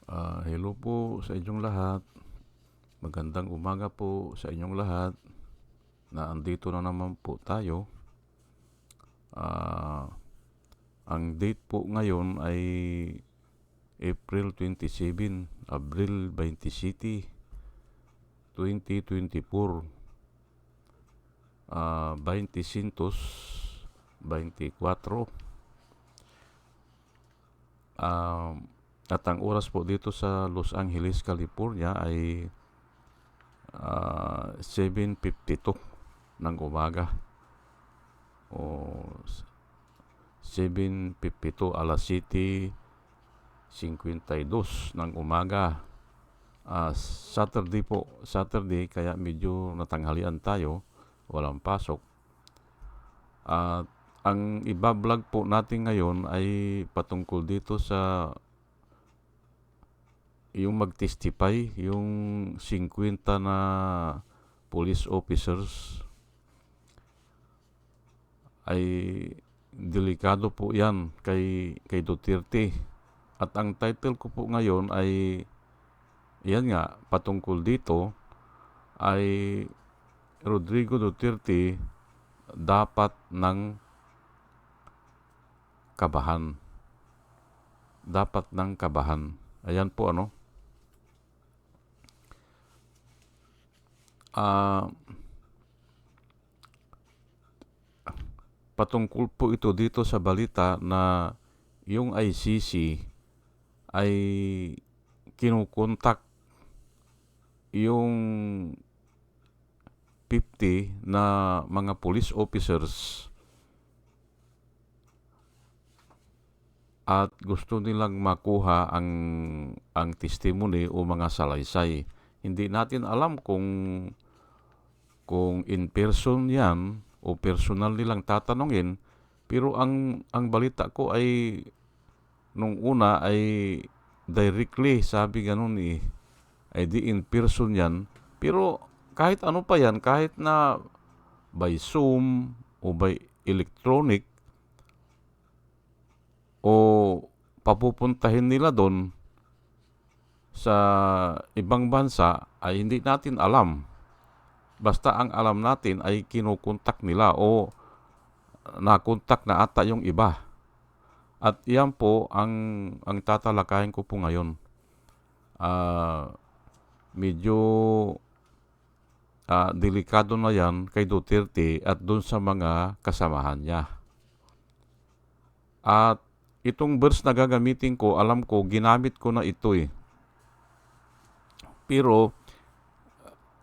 Hello po sa inyong lahat. Magandang umaga po sa inyong lahat na andito na naman po tayo. Ah, ang date po ngayon ay April 27, Abril 27, 2024. 2024. At ang oras po dito sa Los Angeles, California ay 7:52 ng umaga o 7:52, alas 7:52 ng umaga. Saturday kaya medyo natanghalian tayo, walang pasok. At ang iba-vlog po natin ngayon ay patungkol dito sa yung mag-testify, yung 50 na police officers. Ay delikado po yan kay Duterte. At ang title ko po ngayon ay yan nga, patungkol dito ay Rodrigo Duterte dapat ng kabahan. Dapat ng kabahan. Ayan po ano. Patungkol po ito dito sa balita na yung ICC ay kinukontak yung 50 na mga police officers at gusto nilang makuha ang testimony o mga salaysay. Hindi natin alam kung in person yan o personal nilang tatanungin, pero ang balita ko ay nung una ay directly, sabi ganun ay di in person yan. Pero kahit ano pa yan, kahit na by Zoom o by electronic o papupuntahin nila doon sa ibang bansa ay hindi natin alam. Basta ang alam natin ay kinukontak nila o nakontak na ata yung iba. At yan po ang tatalakayin ko po ngayon. Medyo delikado na yan kay Duterte at dun sa mga kasamahan niya. At itong verse na gagamitin ko, alam ko, ginamit ko na ito Pero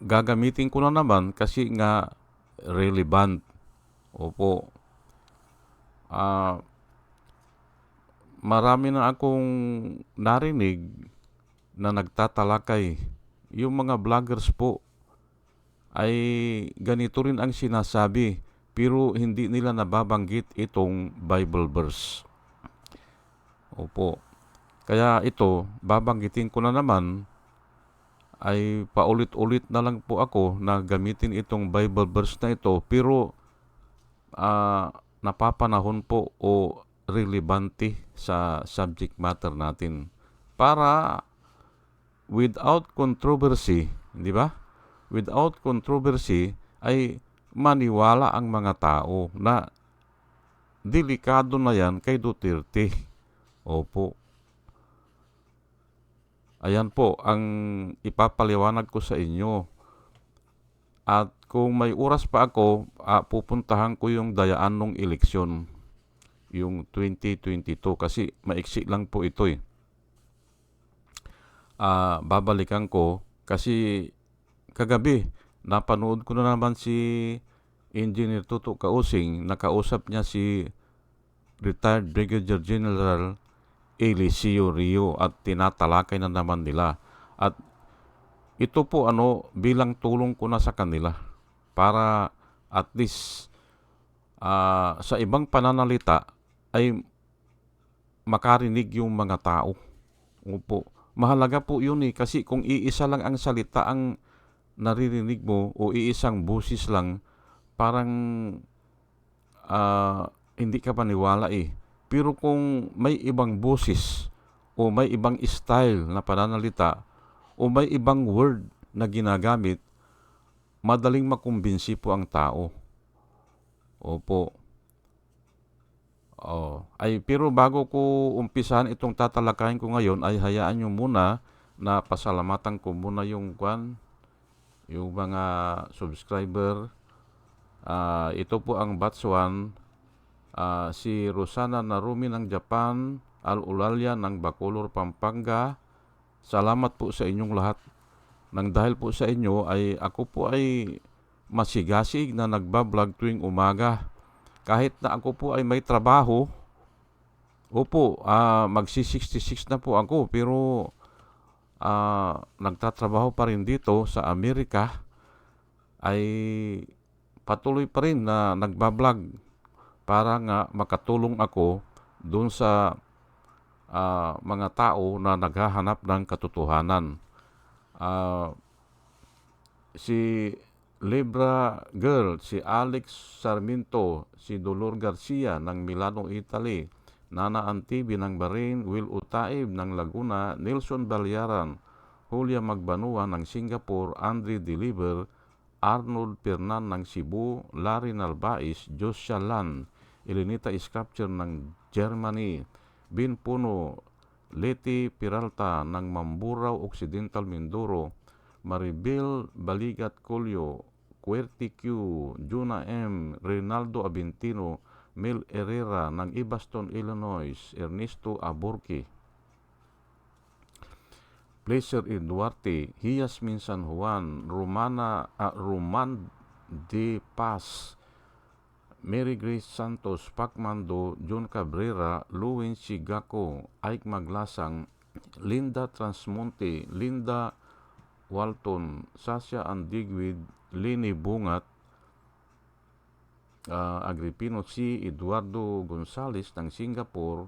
gagamitin ko na naman kasi nga relevant. Opo. Marami na akong narinig na nagtatalakay. Yung mga vloggers po ay ganito rin ang sinasabi, pero hindi nila nababanggit itong Bible verse. Opo. Kaya ito, babanggitin ko na naman, ay paulit-ulit na lang po ako na gamitin itong Bible verse na ito, pero napapanahon po o relevante sa subject matter natin. Para without controversy, di ba? Without controversy ay maniwala ang mga tao na delikado na yan kay Duterte. Opo. Ayan po ang ipapaliwanag ko sa inyo. At kung may oras pa ako, pupuntahan ko yung dayaan ng eleksyon, yung 2022, kasi maiksi lang po ito babalikan ko kasi kagabi napanood ko na naman si Engineer Tuto Kausing, nakausap niya si retired Brigadier General Eliseo Rio at tinatalakay na naman nila. At ito po bilang tulong ko na sa kanila para at least sa ibang pananalita ay makarinig yung mga tao. Opo. Mahalaga po yun kasi kung iisa lang ang salita ang naririnig mo o iisang busis lang, parang hindi ka paniwala Pero kung may ibang busis o may ibang style na pananalita o may ibang word na ginagamit, madaling makumbinsi po ang tao. Opo. Pero bago ko umpisahan itong tatalakayin ko ngayon, ay hayaan nyo muna na pasalamatan ko muna yung mga subscriber. Ito po ang batch 1, si Rosana Narumi ng Japan, Al-Ulalia ng Bacolor, Pampanga. Salamat po sa inyong lahat. Nang dahil po sa inyo ay ako po ay masigasig na nagbablog tuwing umaga. Kahit na ako po ay may trabaho, opo, magsi-66 na po ako, pero nagtatrabaho pa rin dito sa Amerika, ay patuloy pa rin na nagbablog para nga makatulong ako doon sa mga tao na naghahanap ng katotohanan. Si Libra Girl, si Alex Sarmiento, si Dolor Garcia ng Milano, Italy, Nana Antibi ng Bahrain, Will Utaib ng Laguna, Nelson Balyaran, Julia Magbanua ng Singapore, Andre Deliver, Arnold Pernan ng Cebu, Larry Nalbais, Josia Lan, Elenita Sculpture ng Germany, Bin Puno, Leti Peralta ng Mamburao Occidental, Mindoro, Maribel Baligat Colio, Querti Q, Juna M, Reynaldo Abintino, Mel Herrera ng Ibaston, Illinois, Ernesto Aborque, Pleasure Duarte, Hiasmin San Juan, Roman De Paz, Mary Grace Santos, Pacmando, John Cabrera, Luwin Sigako, Ike Maglasang, Linda Transmonte, Linda Walton, Sasha Andigwid, Lini Bungat, Agripino C, Eduardo Gonzales ng Singapore,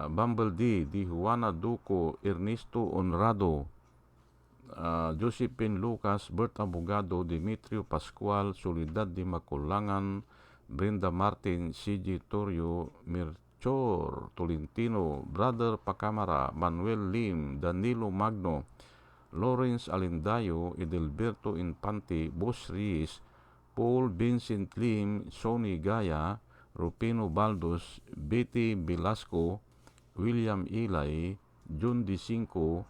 Bumble D, Di Juana Duco, Ernesto Honrado, Josephine Lucas, Bert Abogado, Demetrio Pascual, Soledad Di Maculangan, Brenda Martin, CG Torrio, Mirchor Tolentino, Brother Pacamara, Manuel Lim, Danilo Magno, Lawrence Alindayo, Edelberto Infante, Boss Reyes, Paul Vincent Lim, Sonny Gaya, Rupino Baldos, Betty Velasco, William Ilay, Jun D. Cinco,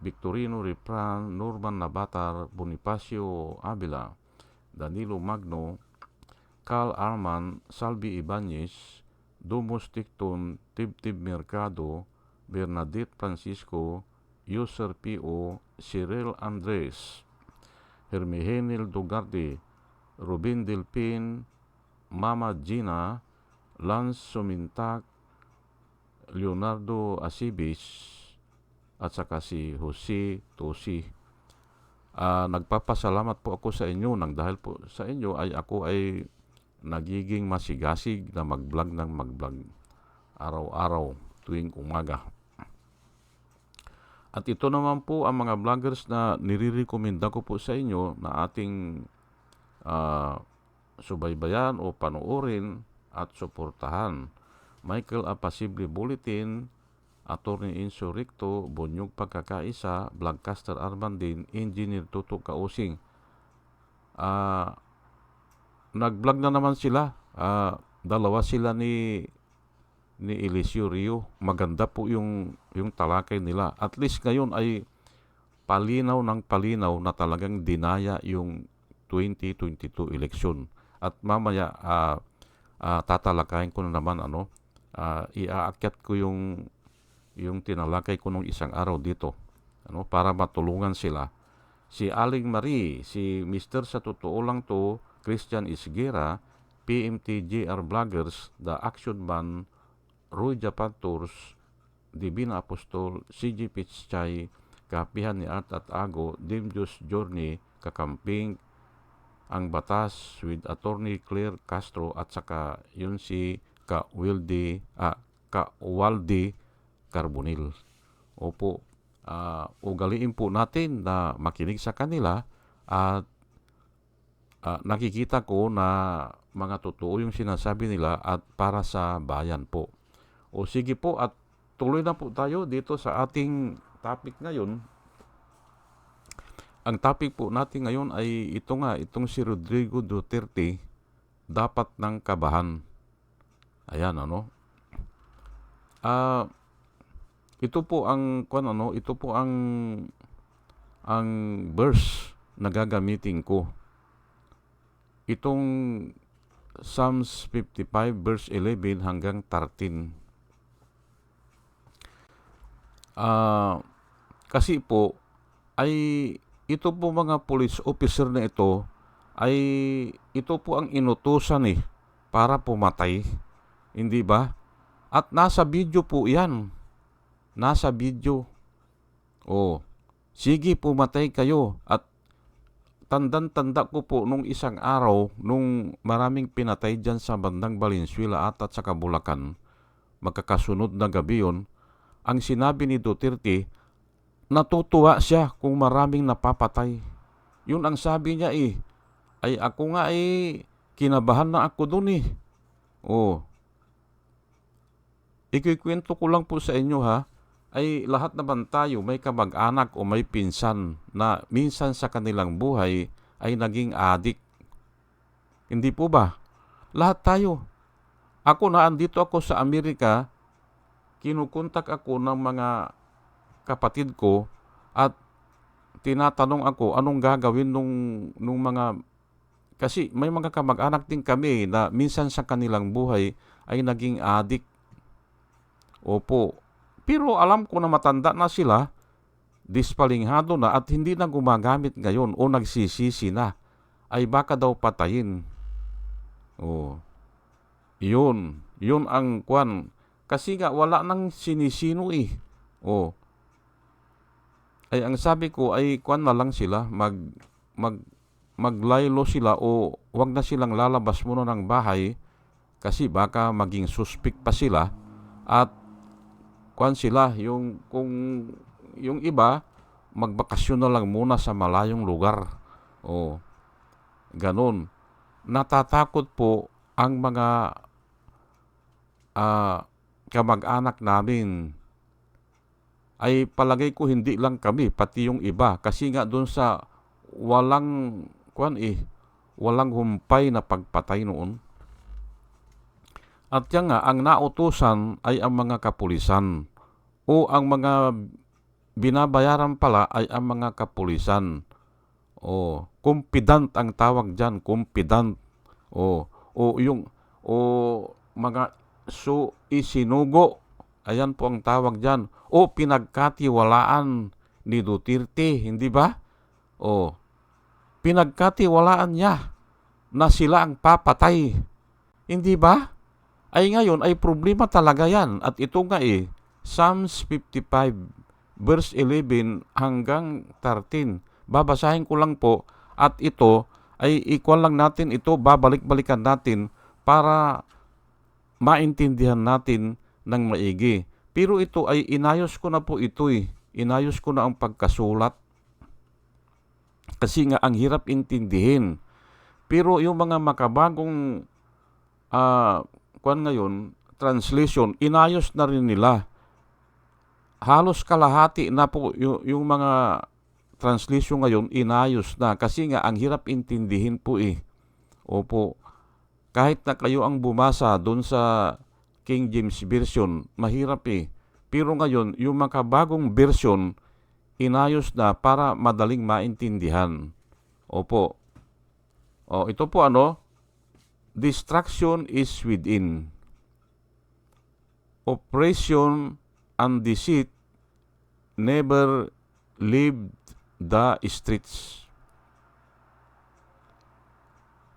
Victorino Repran, Norman Nabatar, Bonifacio Avila, Danilo Magno, Carl Arman, Salvi Ibanez, Dumus Ticton, Tibtib Mercado, Bernadette Francisco, User P.O., Cyril Andres, Hermihenil Dugarde, Rubin Delpin, Mama Gina, Lance Sumintak, Leonardo Asibis, at saka si Jose Tosi. Nagpapasalamat po ako sa inyo. Nang dahil po sa inyo ay ako ay nagiging masigasig na mag-vlog ng mag-vlog araw-araw tuwing umaga. At ito naman po ang mga vloggers na nire-recommenda ko po sa inyo na ating subaybayan o panoorin at suportahan. Michael Apasible Bulletin, Attorney Inso Ricto, Bunyog Pagkakaisa, Vlogcaster Armandin, Engineer Tuto Kausing. Nag-vlog na naman sila. Dalawa sila ni Eliseo Rio. Maganda po yung talakay nila. At least ngayon ay palinaw ng palinaw na talagang dinaya yung 2022 election. At mamaya tatalakayin ko na naman iaakyat ko yung tinalakay ko nung isang araw dito para matulungan sila. Si Aling Marie, si Mr. Sa Totoo Lang To, Christian Isguera, PMT JR Vloggers, The Action Man, Roy Japan Tours, Divina Apostol, CG Pitchay, Kapihan ni Art at Ago, Dimjos Journey, Kakamping, Ang Batas with Attorney Claire Castro, at saka yun si Kawaldi Carbonil. Opo, ugaliin po natin na makinig sa kanila at nakikita ko na mga totoo yung sinasabi nila at para sa bayan po. O sige po, at tuloy na po tayo dito sa ating topic ngayon. Ang topic po natin ngayon ay itong si Rodrigo Duterte dapat ng kabahan. Ayan, ano? Ito po ang ang verse na gagamitin ko. Itong Psalms 55 verse 11 hanggang 13. Kasi po ay ito po mga police officer na ito po ang inutusan para pumatay, hindi ba? At nasa video po 'yan. Nasa video. Oh, sige pumatay kayo. At tanda ko po nung isang araw, nung maraming pinatay dyan sa bandang Valenzuela at sa Bulacan, magkakasunod na gabi yun, ang sinabi ni Duterte, natutuwa siya kung maraming napapatay. Yun ang sabi niya ay ako nga kinabahan na ako dun Oh, ikikwento ko lang po sa inyo ay lahat naman tayo may kamag-anak o may pinsan na minsan sa kanilang buhay ay naging adik. Hindi po ba? Lahat tayo. Ako na andito ako sa Amerika, kinukontak ako ng mga kapatid ko at tinatanong ako anong gagawin nung mga, kasi may mga kamag-anak din kami na minsan sa kanilang buhay ay naging adik. Opo. Pero alam ko na matanda na sila, dispalinghado na at hindi na gumagamit ngayon o nagsisisi na, ay baka daw patayin. Oh. Yun ang kwan. Kasi nga wala nang sinisino Oh. Ay ang sabi ko ay kwan na lang sila, maglaylo sila o wag na silang lalabas muna ng bahay kasi baka maging suspect pa sila at kung yung iba magbakasyon na lang muna sa malayong lugar. Oh, ganun. Natatakot po ang mga kamag-anak namin. Ay palagay ko hindi lang kami, pati yung iba. Kasi nga doon sa walang humpay na pagpatay noon. At yan nga, ang nautusan ay ang mga kapulisan o ang mga binabayaran pala ay ang mga kapulisan. O, kumpidant ang tawag dyan, kumpidant. O mga isinugo, ayan po ang tawag dyan. O pinagkatiwalaan ni Duterte, hindi ba? O, pinagkatiwalaan niya na sila ang papatay, hindi ba? Ay ngayon ay problema talaga yan. At ito nga Psalms 55 verse 11 hanggang 13. Babasahin ko lang po at ito ay equal lang natin ito, babalik-balikan natin para maintindihan natin ng maigi. Pero ito ay inayos ko na po ito Inayos ko na ang pagkasulat. Kasi nga ang hirap intindihin. Pero yung mga makabagong ngayon, translation, inayos na rin nila. Halos kalahati na po yung mga translation ngayon, inayos na. Kasi nga, ang hirap intindihin po Opo. Kahit na kayo ang bumasa doon sa King James Version, mahirap Pero ngayon, yung makabagong version, inayos na para madaling maintindihan. Opo. Ito po Destruction is within. Oppression and deceit never leave the streets.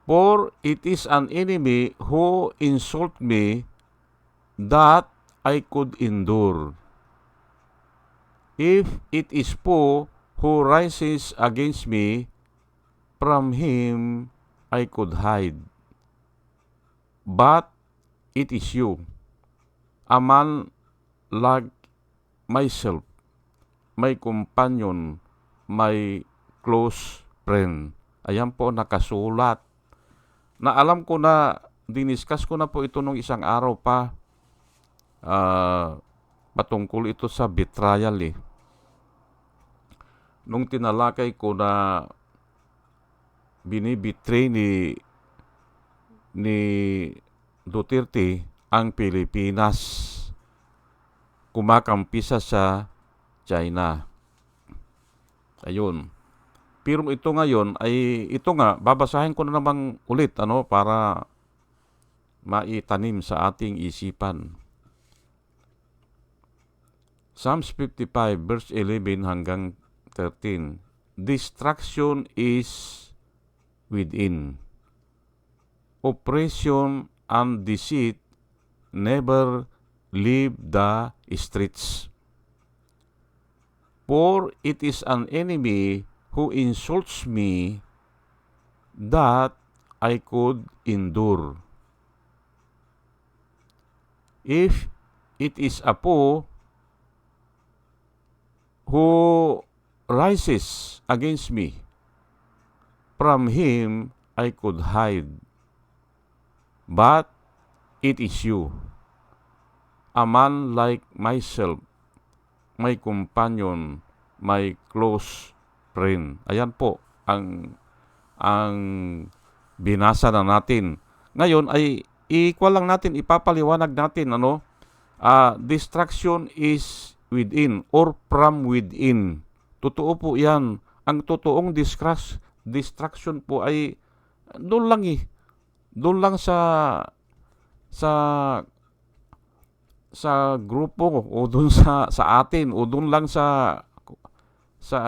For it is an enemy who insult me that I could endure. If it is foe who rises against me, from him I could hide. But it is you, a man like myself, my companion, my close friend. Ayan po nakasulat. Na alam ko na, diniscuss ko na po ito nung isang araw pa. patungkol ito sa betrayal eh. Nung tinalakay ko na binibitray ni Duterte ang Pilipinas, kumakampisa sa China. Ayun. Pero ito ngayon ay, ito nga, babasahin ko na namang ulit, para maitanim sa ating isipan. Psalms 55 verse 11 hanggang 13. Destruction is within. Oppression and deceit never leave the streets. For it is an enemy who insults me that I could endure. If it is a foe who rises against me, from him I could hide. But it is you, a man like myself, my companion, my close friend. Ayan po ang binasa na natin. Ngayon ay lang natin, ipapaliwanag natin, distraction is within or from within. Totoo po yan. Ang totoong distraction po ay doon lang Doon lang sa grupo o doon sa atin o doon lang sa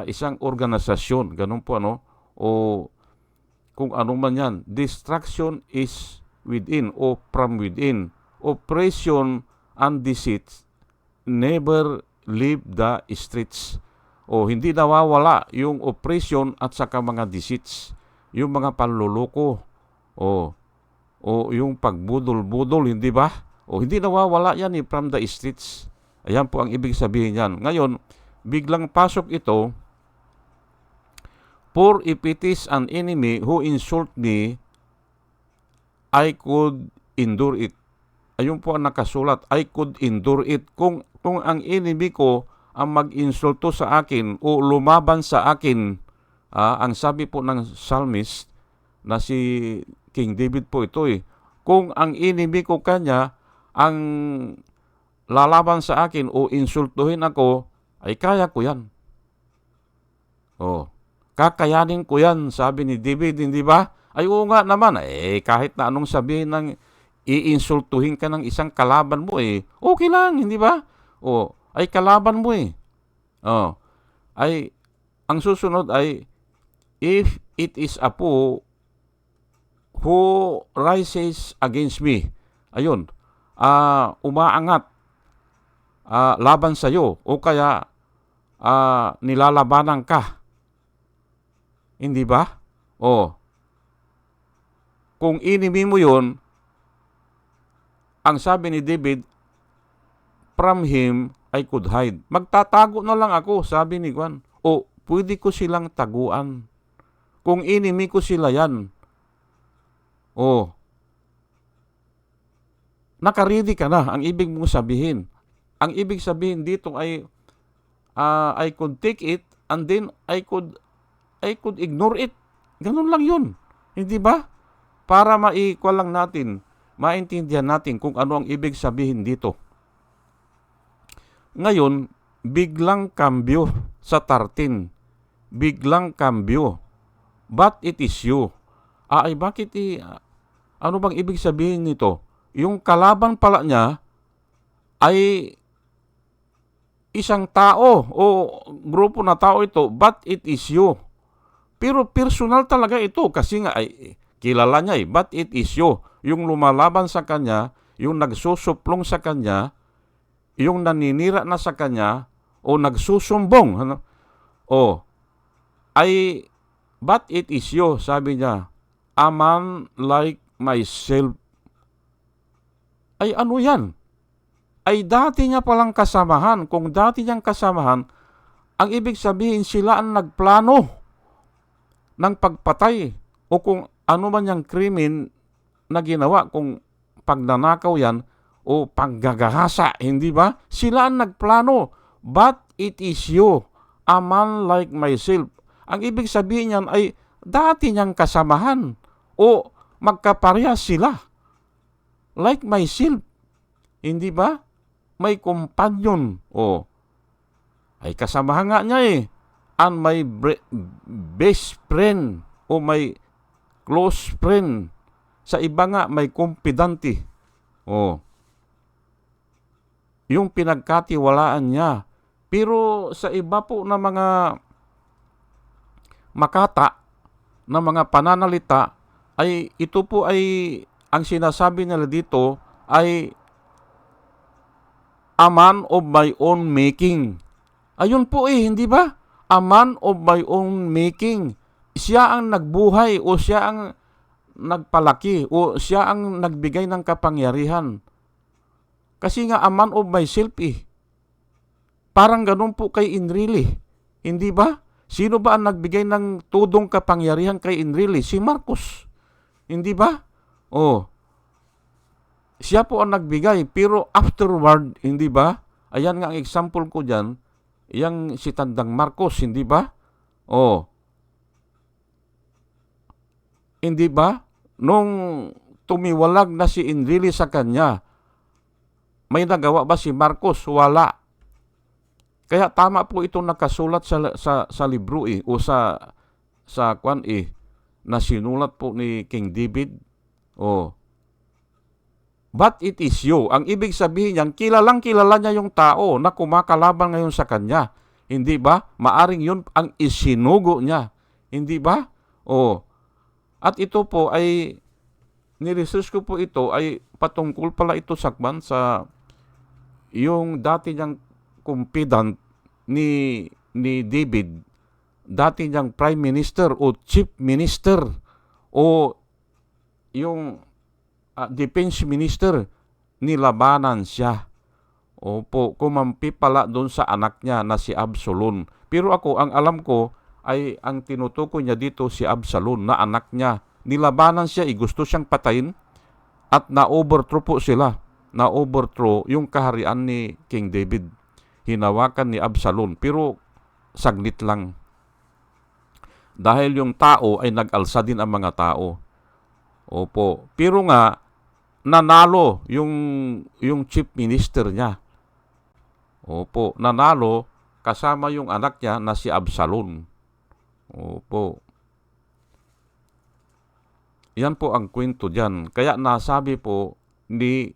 isang organisasyon. Ganun po o kung ano man yan. Distraction is within o from within. Oppression and deceit never leave the streets. O hindi nawawala yung oppression at saka mga deceits, yung mga panluloko o yung pagbudol-budol, hindi ba? O hindi nawawala yan from the streets. Ayan po ang ibig sabihin yan. Ngayon, biglang pasok ito, for if it is an enemy who insult me, I could endure it. Ayun po ang nakasulat, I could endure it. Kung ang enemy ko ang mag-insulto sa akin o lumaban sa akin, ang sabi po ng psalmist na si King David po ito kung ang enemy ko kanya ang lalaban sa akin o insultuhin ako, ay kaya ko yan. Kakayanin ko yan, sabi ni David, hindi ba? Ay oo nga naman, kahit na anong sabihin ng iinsultuhin ka ng isang kalaban mo, okay lang, hindi ba? Ay kalaban mo ay ang susunod ay, if it is a foe who rises against me, ayun, umaangat laban sa iyo o kaya nilalabanan ka, hindi ba? Kung enemy mo yun, ang sabi ni David, from him I could hide. Magtatago na lang ako, sabi ni Juan. Pwede ko silang taguan. Kung enemy ko sila yan, nakaready ka na, ang ibig mong sabihin. Ang ibig sabihin dito ay, I could take it and then I could ignore it. Ganun lang yun. Hindi ba? Para lang natin, maintindihan natin kung ano ang ibig sabihin dito. Ngayon, biglang kambyo sa 13. Biglang kambyo. But it is you. Bakit ano bang ibig sabihin nito? Yung kalaban pala niya ay isang tao o grupo na tao ito, but it is you. Pero personal talaga ito kasi nga ay kilala niya but it is you. Yung lumalaban sa kanya, yung nagsusuplong sa kanya, yung naninira na sa kanya, o nagsusumbong, ay, but it is you, sabi niya, a man like myself. Ay ano yan? Ay dati niya palang kasamahan. Kung dati niyang kasamahan, ang ibig sabihin sila ang nagplano ng pagpatay o kung ano man yung krimen na ginawa, kung pagnanakaw yan o panggagahasa, hindi ba? Sila ang nagplano. But it is you, a man like myself. Ang ibig sabihin niyan ay dati niyang kasamahan o magkaparehas sila. Like myself, hindi ba? May companion o ay kasamahan nga niya eh. And my best friend o may close friend. Sa iba nga may confidante. O yung pinagkatiwalaan niya. Pero sa iba po na mga makata, na mga pananalita, ay ito po ay ang sinasabi nila dito ay a man of my own making. Ayun po hindi ba? A man of my own making. Siya ang nagbuhay o siya ang nagpalaki o siya ang nagbigay ng kapangyarihan. Kasi nga a man of myself Parang ganun po kay Enrile. Hindi ba? Sino ba ang nagbigay ng tudong kapangyarihan kay Enrile? Si Marcos. Hindi ba? Siya po ang nagbigay. Pero afterward, hindi ba? Ayan nga ang example ko dyan. Yang si Tandang Marcos, hindi ba? Hindi ba? Nung tumiwalag na si Enrile sa kanya, may nagawa ba si Marcos? Wala. Kaya tama po itong nakasulat sa libro o sa kwan na sinulat po ni King David. But it is you. Ang ibig sabihin niyan, kilalang kilala niya yung tao na kumakalaban ngayon sa kanya. Hindi ba? Maaring yun ang isinugo niya. Hindi ba? At ito po ay ni-research ko po ito ay patungkol pala ito sakban sa yung dati niyang confidant ni David, dati niyang prime minister o chief minister o yung defense minister, nilabanan siya. Kumampi pala doon sa anak niya na si Absalom. Pero ako, ang alam ko ay ang tinutukoy niya dito si Absalom na anak niya. Nilabanan siya, gusto siyang patayin at na-overthrow po sila. Na-overthrow yung kaharian ni King David. Hinawakan ni Absalom, pero saglit lang. Dahil yung tao ay nag-alsa din ang mga tao. Pero nga, nanalo yung chief minister niya. Nanalo kasama yung anak niya na si Absalom. Yan po ang kwento dyan. Kaya nasabi po ni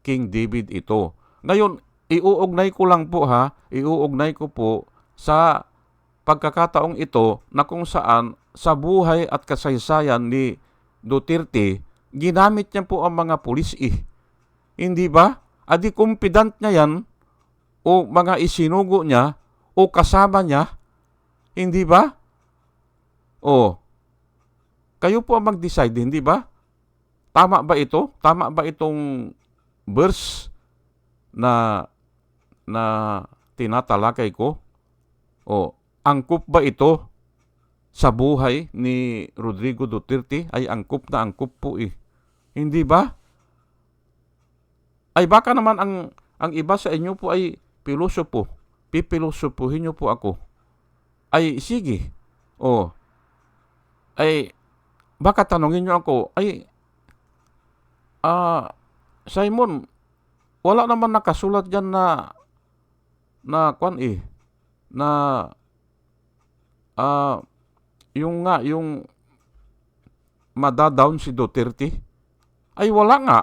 King David ito. Ngayon, iuugnay ko lang po iuugnay ko po sa pagkakataong ito na kung saan sa buhay at kasaysayan ni Duterte, ginamit niya po ang mga pulis Hindi ba? Adi confident niya yan o mga isinugo niya o kasama niya. Hindi ba? Kayo po ang mag-decide, hindi ba? Tama ba ito? Tama ba itong verse na tinatalakay ko? Angkop ba ito sa buhay ni Rodrigo Duterte? Ay angkop na angkop po Hindi ba? Ay baka naman ang iba sa inyo po ay pilosopo. Pipilosopuhin niyo po ako. Ay sige. Ay baka tanongin niyo ako, ay Simon, wala naman nakasulat diyan yung madadown si Duterte. Ay wala nga.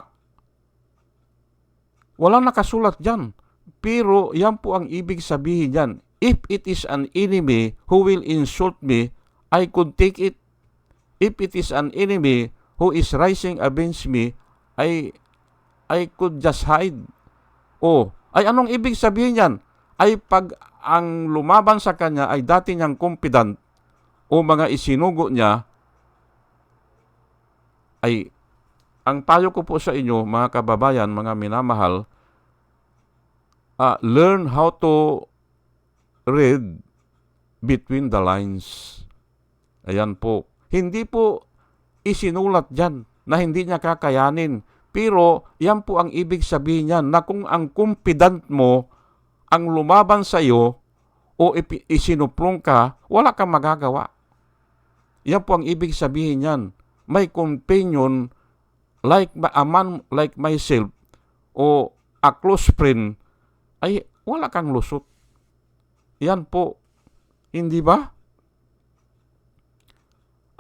Wala nakasulat diyan. Pero yan po ang ibig sabihin diyan. If it is an enemy who will insult me, I could take it. If it is an enemy who is rising against me, I could just hide. Ay anong ibig sabihin yan? Ay pag ang lumaban sa kanya ay dati niyang confidant o mga isinugo niya, ay ang payo ko po sa inyo, mga kababayan, mga minamahal, learn how to read between the lines. Ayan po. Hindi po isinulat dyan na hindi niya kakayanin. Pero yan po ang ibig sabihin niyan na kung ang confidant mo ang lumaban sa iyo o isinuplong ka, wala kang magagawa. Yan po ang ibig sabihin niyan. May companion like a man like myself o a close friend ay wala kang lusot. Yan po. Hindi ba?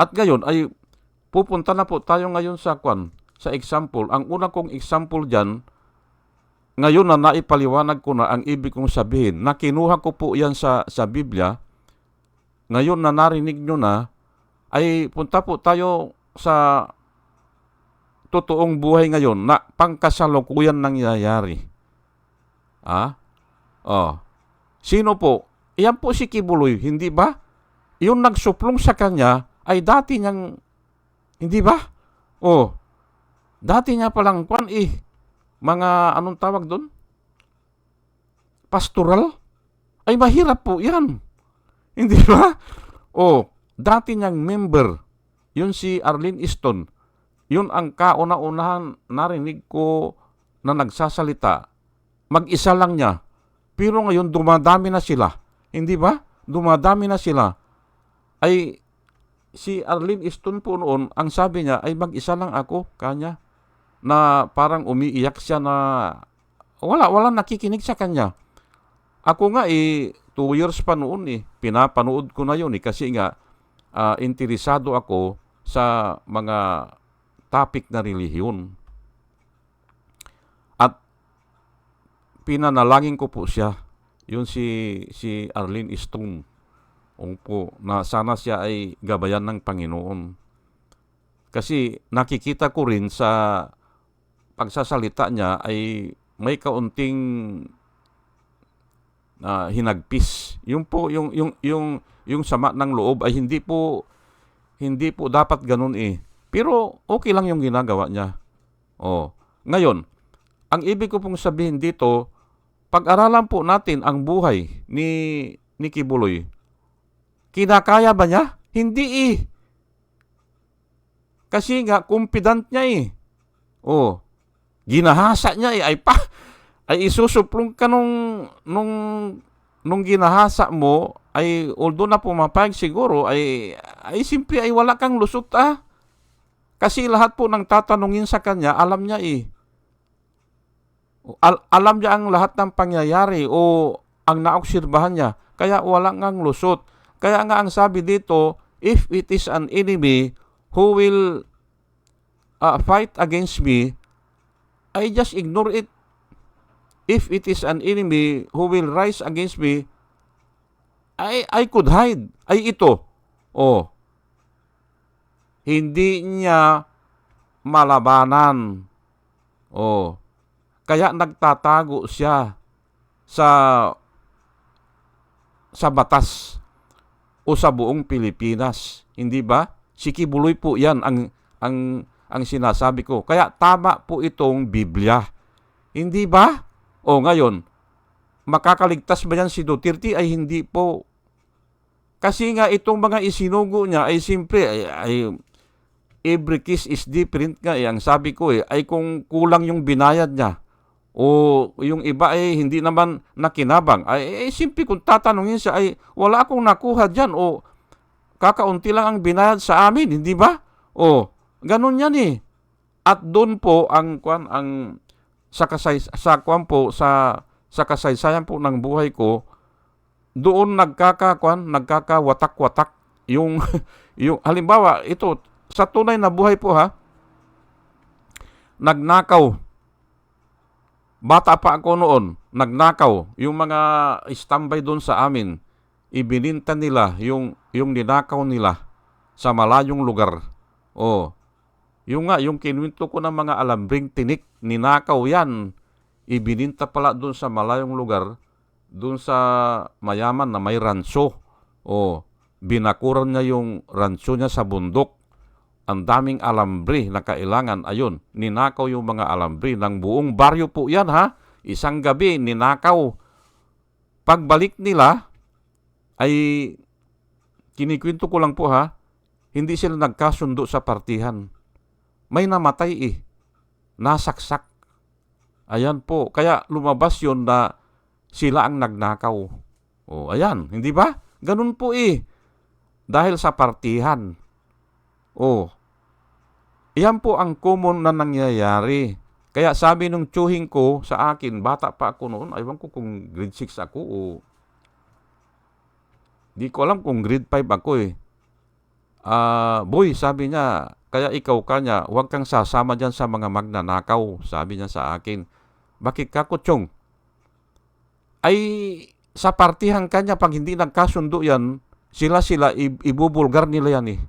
At ngayon ay pupunta na po tayo ngayon sa example. Ang una kong example dyan, ngayon na naipaliwanag ko na ang ibig kong sabihin, na kinuha ko po yan sa Biblia, ngayon na narinig nyo na, ay punta po tayo sa totoong buhay ngayon na pangkasalukuyan nangyayari. Sino po? Iyan po si Kibuloy, hindi ba? Yung nagsuplong sa kanya ay dati niyang, hindi ba? Dati niya palang mga anong tawag doon? Pastoral? Ay mahirap po yan. Hindi ba? Dati niyang member, yun si Arlene Easton. Yun ang kauna-unahan narinig ko na nagsasalita. Mag-isa lang niya. Pero ngayon dumadami na sila. Hindi ba? Dumadami na sila. Ay si Arlene Easton po noon, ang sabi niya ay mag-isa lang ako kanya. Na parang umiiyak siya na wala nakikinig sa kanya. Ako nga 2 years pa noon pinapanood ko na yun kasi nga interesado ako sa mga topic na relihiyon. At pinanalangin ko po siya, yun si Arlene Easton, po, na sana siya ay gabayan ng Panginoon. Kasi nakikita ko rin sa pagsasalita niya ay may kaunting hinagpis. Yung po yung sama ng loob ay hindi po dapat ganun Pero okay lang yung ginagawa niya. Ngayon, ang ibig ko pong sabihin dito, pag-aralan po natin ang buhay ni Kibuloy. Kinakaya ba niya? Hindi Kasi nga confident niya ginahasa niya ay isusuplong ka nung ginahasa mo ay although na pumapayag siguro ay simple ay wala kang lusot Kasi lahat po ng tatanungin sa kanya, alam niya alam niya ang lahat ng pangyayari o ang naobserbahan niya. Kaya wala ngang lusot. Kaya nga ang sabi dito, if it is an enemy who will fight against me, I just ignore it. If it is an enemy who will rise against me, I could hide. Ay ito. Hindi niya malabanan. Kaya nagtatago siya sa batas o sa buong Pilipinas. Hindi ba? Si Kibuloy po yan ang sinasabi ko. Kaya tama po itong Biblia. Hindi ba? Ngayon, makakaligtas ba yan si Duterte? Ay hindi po. Kasi nga itong mga isinugo niya ay simple ay every case is different nga ang sabi ko ay kung kulang yung binayad niya o yung iba ay hindi naman nakinabang ay simple kung tatanungin siya ay wala akong nakuha dyan o kakaunti lang ang binayad sa amin, hindi ba? Ganun yan At doon po ang sa kasaysayan po ng buhay ko, doon nagkakawatak-watak yung halimbawa ito sa tunay na buhay po nagnakaw. Bata pa ako noon, nagnakaw. Yung mga standby doon sa amin, ibininta nila yung ninakaw nila sa malayong lugar. Yung kinuwento ko ng mga alambring tinik, ninakaw yan. Ibininta pala doon sa malayong lugar, doon sa mayaman na may ranso. Binakuran niya yung ranso niya sa bundok. Ang daming alambre na kailangan. Ayun, ninakaw yung mga alambre ng buong baryo po yan Isang gabi, ninakaw. Pagbalik nila, ay kinikwento ko lang po hindi sila nagkasundo sa partihan. May namatay nasaksak. Ayan po. Kaya lumabas yun na sila ang nagnakaw. O, ayan. Hindi ba? Ganun po eh. Dahil sa partihan. O, iyan po ang common na nangyayari. Kaya sabi nung tsuhing ko sa akin, bata pa ako noon, aywan ko kung grade 6 ako o di ko alam kung grade 5 ako eh. Boy, sabi niya, kaya ikaw kanya, huwag kang sasama dyan sa mga magnanakaw, sabi niya sa akin. Bakit ka, Kutsong? Ay, sa partihan kanya, pag hindi nagkasundo yan, sila ibubulgar nila yan eh.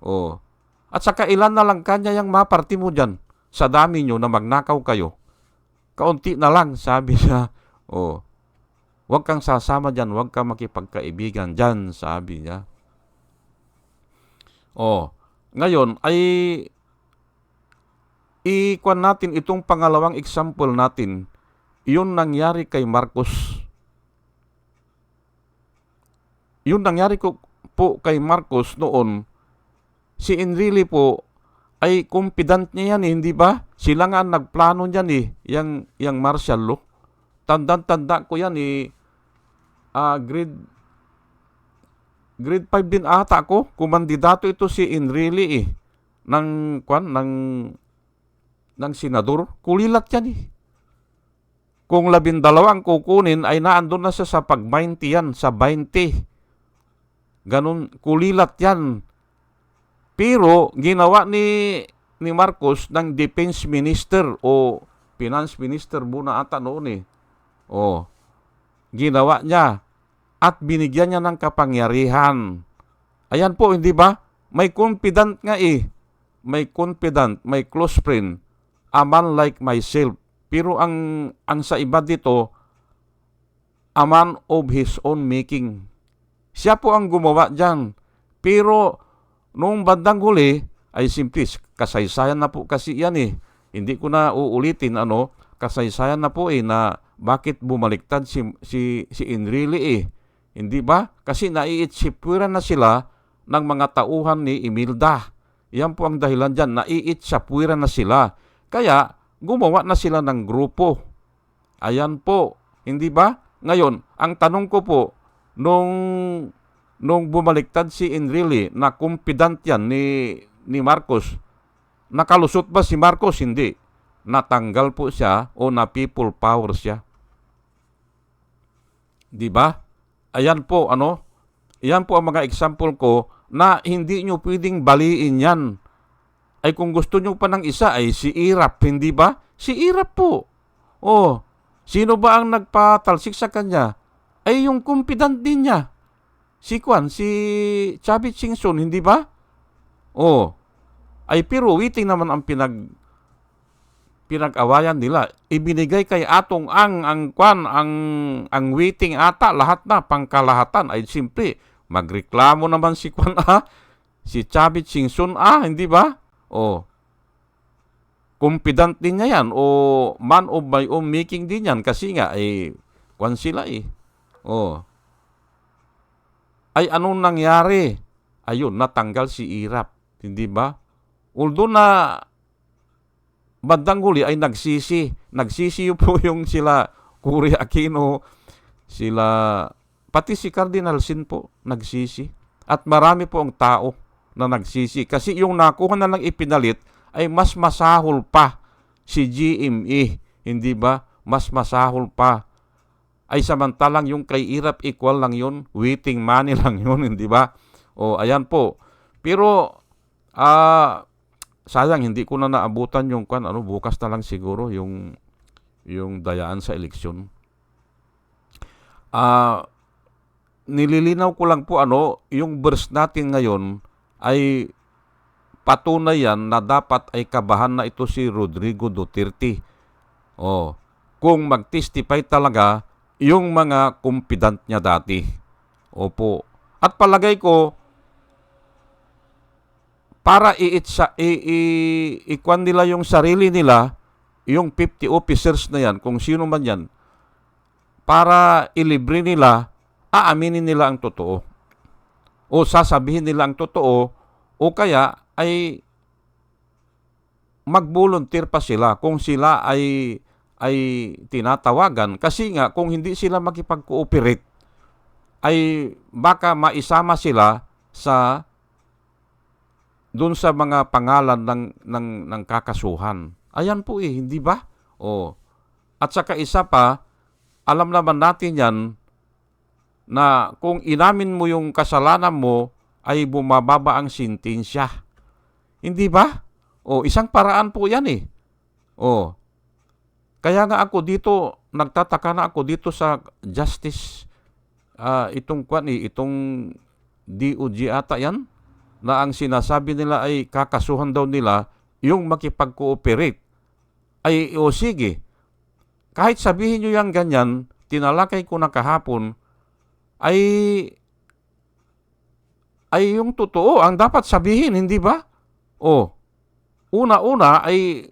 Oh. At saka ilan na lang kanya yung maparti mo dyan sa dami nyo na magnakaw kayo. Kaunti na lang, sabi niya. Oh. Huwag kang sasama dyan, huwag kang makipagkaibigan dyan, sabi niya. Oh. Ngayon ay ikuan natin itong pangalawang example natin, yun nangyari kay Marcos. Yun nangyari po kay Marcos noon, si Enrile po ay confident niya yan eh, hindi ba? Sila nga nagplano niyan eh, yang martial law. Tanda ko yan eh, grade 5 din ata ako, kumandidato ito si Enrile eh, ng senador. Kulilat yan eh. Kung 12 ang kukunin, ay naandun na siya sa pag-20 yan, sa 20. Ganun, kulilat yan. Pero, ginawa ni Marcos ng defense minister o finance minister muna ata noon eh. O, ginawa niya at binigyan niya ng kapangyarihan. Ayan po, hindi ba? May confident nga eh. May confident, may close friend. A man like myself. Pero ang sa iba dito, a man of his own making. Siya po ang gumawa dyan. Pero, noong bandang huli, ay simple, kasaysayan na po kasi yan eh. Hindi ko na uulitin, kasaysayan na po eh, na bakit bumaliktad si Enrile eh. Hindi ba? Kasi naiitsipwiran na sila ng mga tauhan ni Imelda. Yan po ang dahilan dyan, naiitsapwiran na sila. Kaya, gumawa na sila ng grupo. Ayan po. Hindi ba? Ngayon, ang tanong ko po, nung bumaliktad si Enrile, na confident yan ni Marcos, nakalusot ba si Marcos? Hindi. Natanggal po siya o na people power siya. Di ba? Ayan po, Ayan po ang mga example ko na hindi nyo pwedeng baliin yan. Ay kung gusto nyo pa ng isa ay si Irap, hindi ba? Si Irap po. Oh, sino ba ang nagpatalsik sa kanya? Ay yung confident din niya. Si Chavit Singson, hindi ba? Oh, ay pero waiting naman ang pinag-awayan nila. Ibinigay kay Atong ang waiting ata, lahat na, pangkalahatan. Ay simple, magreklamo naman si si Chavit Singson hindi ba? O, confident din niya yan. O, man of my own making din yan. Kasi nga, sila eh. O, ay anong nangyari? Ayun, natanggal si Irap. Hindi ba? Although na bandang huli ay nagsisi. Nagsisi po yung sila Cory Aquino, pati si Cardinal Sin po, nagsisi. At marami po ang tao na nagsisi. Kasi yung nakuha na lang ipinalit ay mas masahol pa si GMA. Hindi ba? Mas masahol pa. Ay samantalang yung kay Irap equal lang yun. Waiting money lang yun. Hindi ba? O, ayan po. Pero, sayang, hindi ko na naabutan yung bukas na lang siguro yung dayaan sa eleksyon. Nililinaw ko lang po yung verse natin ngayon ay patunay yan na dapat ay kabahan na ito si Rodrigo Duterte. Kung mag-testify talaga yung mga confident niya dati. Opo. At palagay ko, para ikwan nila yung sarili nila, yung 50 officers na yan, kung sino man yan, para ilibre nila, aaminin nila ang totoo. O sasabihin nila ang totoo, o kaya ay mag-volunteer pa sila kung sila ay tinatawagan, kasi nga kung hindi sila makipag-cooperate ay baka maisama sila sa doon sa mga pangalan ng kakasuhan. Ayan po hindi ba? Oh. At saka isa pa, alam naman natin yan na kung inamin mo yung kasalanan mo ay bumababa ang sentensya. Hindi ba? Isang paraan po yan Oh. Kaya nga ako dito, nagtataka na ako dito sa justice, itong DOJ ata yan, na ang sinasabi nila ay kakasuhan daw nila yung makipag-cooperate. Ay, sige, kahit sabihin nyo yung ganyan, tinalakay ko na kahapon, ay yung totoo ang dapat sabihin, hindi ba? Una-una ay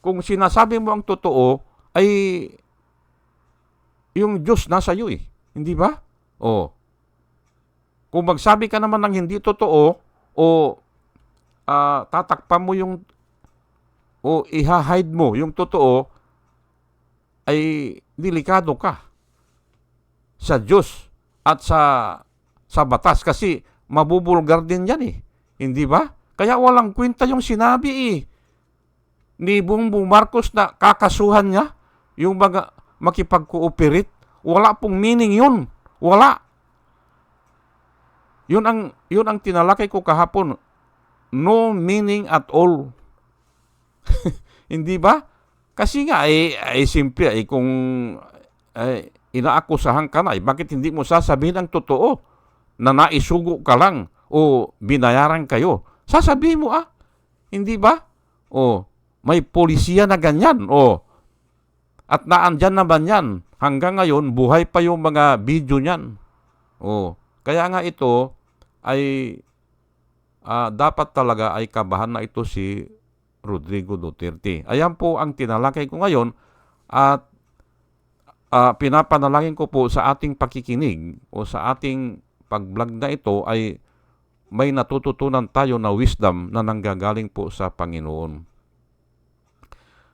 kung sinasabi mo ang totoo, ay yung Diyos nasa iyo hindi ba? Kung magsabi ka naman ng hindi totoo, tatakpan mo yung, iha-hide mo yung totoo, ay delikado ka sa Diyos at sa batas, kasi mabubulgar din yan hindi ba? Kaya walang kwenta yung sinabi ni Bongbong Marcos na kakasuhan niya yung mga makipag-cooperate. Wala pong meaning yun. Wala. Yun ang tinalakay ko kahapon. No meaning at all. Hindi ba? Kasi nga simple kung inaakusahan ka na, bakit hindi mo sasabihin ang totoo na naisugo ka lang o binayaran kayo? Sasabihin mo hindi ba? May polisiya na ganyan at naandyan naman yan. Hanggang ngayon, buhay pa yung mga video niyan. Kaya nga ito ay dapat talaga ay kabahan na ito si Rodrigo Duterte. Ayan po ang tinalakay ko ngayon at pinapanalangin ko po sa ating pakikinig o sa ating pag-vlog na ito ay may natututunan tayo na wisdom na nanggagaling po sa Panginoon.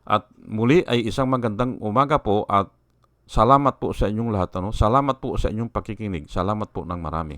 At muli ay isang magandang umaga po at salamat po sa inyong lahat. Salamat po sa inyong pakikinig. Salamat po ng marami.